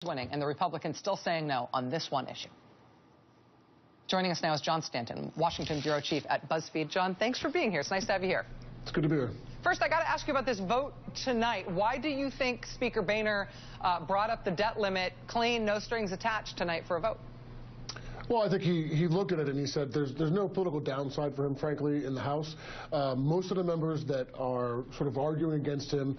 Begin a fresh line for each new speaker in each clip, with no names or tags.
winning and the Republicans still saying no on this one issue. Joining us now is John Stanton, Washington bureau chief at BuzzFeed. John, thanks for being here. It's nice to have you here.
It's good to be here.
First, I got to ask you about this vote tonight. Why do you think Speaker Boehner brought up the debt limit clean, no strings attached tonight for a vote?
Well, I think he looked at it and he said there's no political downside for him, frankly, in the House. Most of the members that are sort of arguing against him,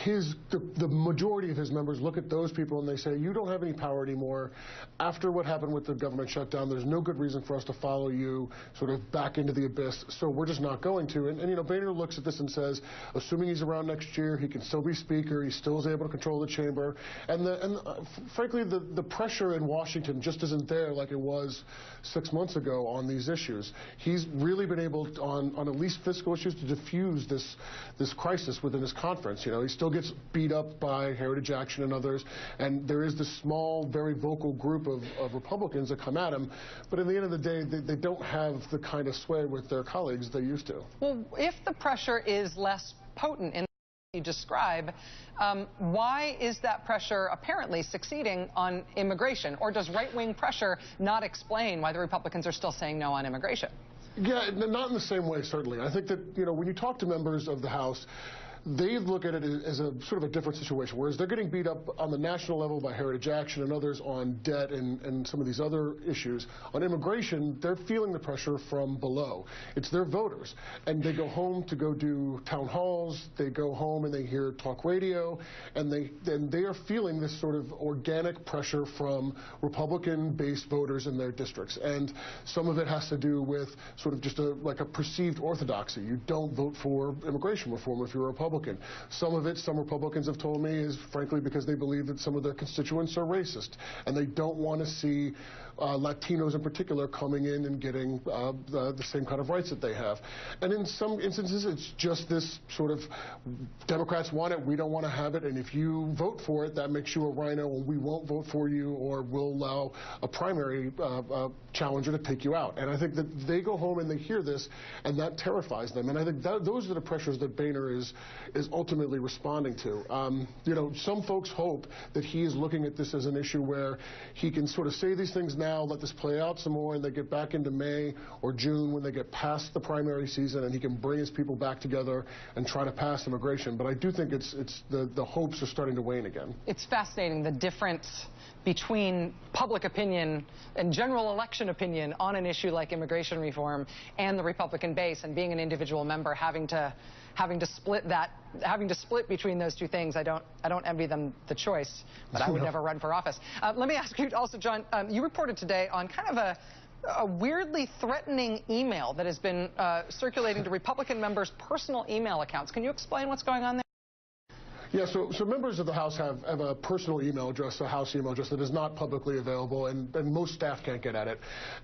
the majority of his members look at those people and they say, you don't have any power anymore. After what happened with the government shutdown, there's no good reason for us to follow you sort of back into the abyss, so we're just not going to. And you know, Boehner looks at this and says, assuming he's around next year, he can still be Speaker, he still is able to control the chamber. And frankly, the pressure in Washington just isn't there like it was 6 months ago on these issues. He's really been able to, on at least fiscal issues, to diffuse this crisis within his conference. You know, he still gets beat up by Heritage Action and others, and there is this small, very vocal group of Republicans that come at him, but at the end of the day, they don't have the kind of sway with their colleagues they used to.
Well, if the pressure is less potent in the way you describe, why is that pressure apparently succeeding on immigration? Or does right-wing pressure not explain why the Republicans are still saying no on immigration?
Yeah, not in the same way, certainly. I think that, you know, when you talk to members of the House, they look at it as a sort of a different situation, whereas they're getting beat up on the national level by Heritage Action and others on debt and some of these other issues. On immigration, they're feeling the pressure from below. It's their voters, and they go home to go do town halls, they go home and they hear talk radio, and they are feeling this sort of organic pressure from Republican-based voters in their districts. And some of it has to do with sort of just like a perceived orthodoxy. You don't vote for immigration reform if you're a Republican. Some of it, some Republicans have told me, is frankly because they believe that some of their constituents are racist, and they don't want to see Latinos in particular coming in and getting the same kind of rights that they have. And in some instances, it's just this sort of, Democrats want it, we don't want to have it, and if you vote for it, that makes you a rhino, and we won't vote for you, or we'll allow a primary challenger to take you out. And I think that they go home and they hear this, and that terrifies them. And I think those are the pressures that Boehner is ultimately responding to. You know, some folks hope that he is looking at this as an issue where he can sort of say these things now, let this play out some more, and they get back into May or June when they get past the primary season, and he can bring his people back together and try to pass immigration. But I do think the hopes are starting to wane again.
It's fascinating, the difference between public opinion and general election opinion on an issue like immigration reform and the Republican base, and being an individual member having to split between those two things. I don't envy them the choice, but I would never run for office. Let me ask you also, John, you reported today on kind of a weirdly threatening email that has been circulating to Republican members' personal email accounts. Can you explain what's going on there?
Yeah, so members of the House have a personal email address, a House email address that is not publicly available, and most staff can't get at it.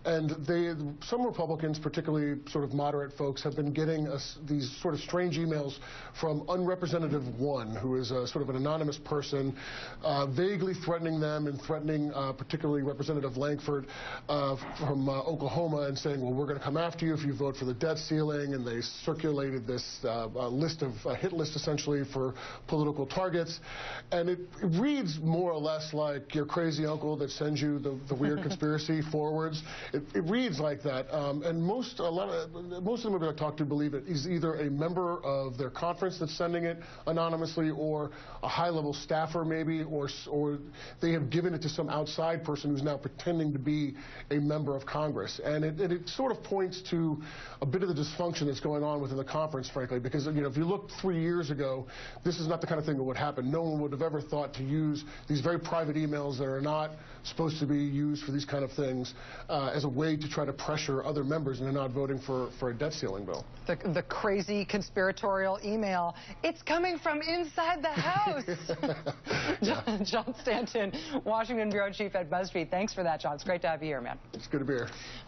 And some Republicans, particularly sort of moderate folks, have been getting these sort of strange emails from Unrepresentative One, who is sort of an anonymous person, vaguely threatening them and threatening particularly Representative Lankford from Oklahoma, and saying, well, we're going to come after you if you vote for the debt ceiling. And they circulated this a hit list essentially for political targets, and it reads more or less like your crazy uncle that sends you the weird conspiracy forwards. It reads like that, and most of the members I talk to believe it is either a member of their conference that's sending it anonymously, or a high-level staffer maybe, or they have given it to some outside person who's now pretending to be a member of Congress. And it sort of points to a bit of the dysfunction that's going on within the conference, frankly, because you know, if you look 3 years ago, this is not the kind of thing that would happen. No one would have ever thought to use these very private emails that are not supposed to be used for these kind of things as a way to try to pressure other members into not voting for a debt ceiling bill.
The crazy conspiratorial email, it's coming from inside the House. John Stanton, Washington bureau chief at BuzzFeed. Thanks for that, John. It's great to have you here, man.
It's good to be here.